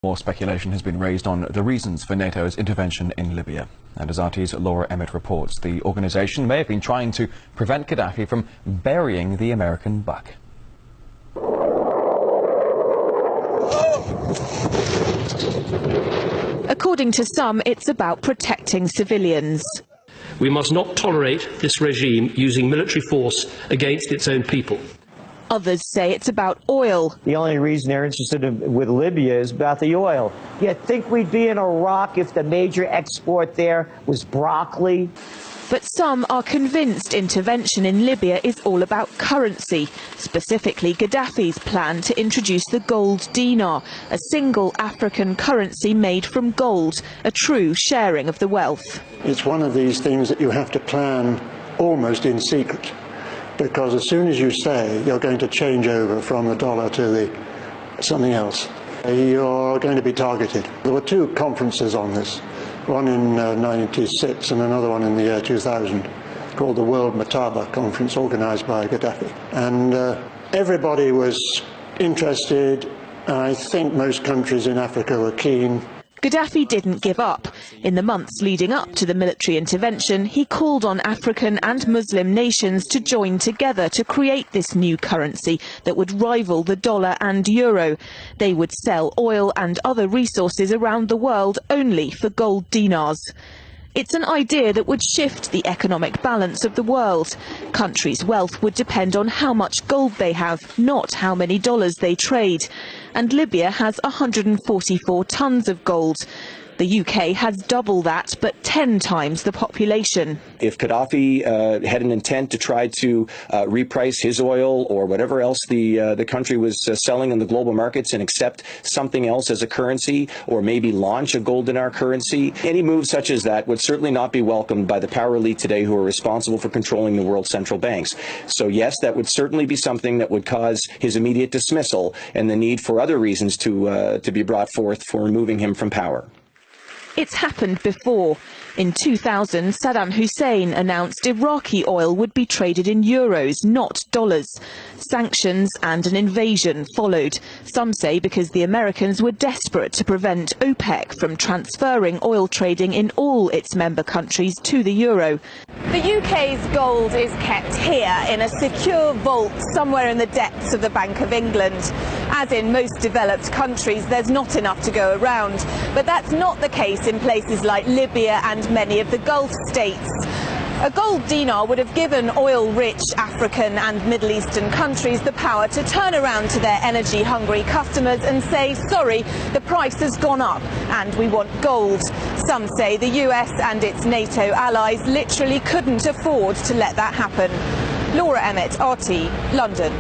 More speculation has been raised on the reasons for NATO's intervention in Libya. And as RT's Laura Emmett reports, the organisation may have been trying to prevent Gaddafi from burying the American buck. According to some, it's about protecting civilians. We must not tolerate this regime using military force against its own people. Others say it's about oil. The only reason they're interested with Libya is about the oil. You think we'd be in Iraq if the major export there was broccoli? But some are convinced intervention in Libya is all about currency, specifically Gaddafi's plan to introduce the gold dinar, a single African currency made from gold, a true sharing of the wealth. It's one of these things that you have to plan almost in secret, because as soon as you say you're going to change over from the dollar to something else, you're going to be targeted. There were two conferences on this, one in 1996 and another one in the year 2000, called the World Mataba Conference, organised by Ghadafi. And everybody was interested. I think most countries in Africa were keen. Gaddafi didn't give up. In the months leading up to the military intervention, he called on African and Muslim nations to join together to create this new currency that would rival the dollar and euro. They would sell oil and other resources around the world only for gold dinars. It's an idea that would shift the economic balance of the world. Countries' wealth would depend on how much gold they have, not how many dollars they trade. And Libya has 144 tons of gold. The UK has double that, but 10 times the population. If Gaddafi had an intent to try to reprice his oil or whatever else the country was selling in the global markets and accept something else as a currency, or maybe launch a gold dinar currency, any move such as that would certainly not be welcomed by the power elite today who are responsible for controlling the world's central banks. So yes, that would certainly be something that would cause his immediate dismissal and the need for other reasons to be brought forth for removing him from power. It's happened before. In 2000, Saddam Hussein announced Iraqi oil would be traded in euros, not dollars. Sanctions and an invasion followed. Some say because the Americans were desperate to prevent OPEC from transferring oil trading in all its member countries to the euro. The UK's gold is kept here in a secure vault somewhere in the depths of the Bank of England. As in most developed countries, there's not enough to go around. But that's not the case in places like Libya and many of the Gulf states. A gold dinar would have given oil-rich African and Middle Eastern countries the power to turn around to their energy-hungry customers and say, sorry, the price has gone up and we want gold. Some say the US and its NATO allies literally couldn't afford to let that happen. Laura Emmett, RT, London.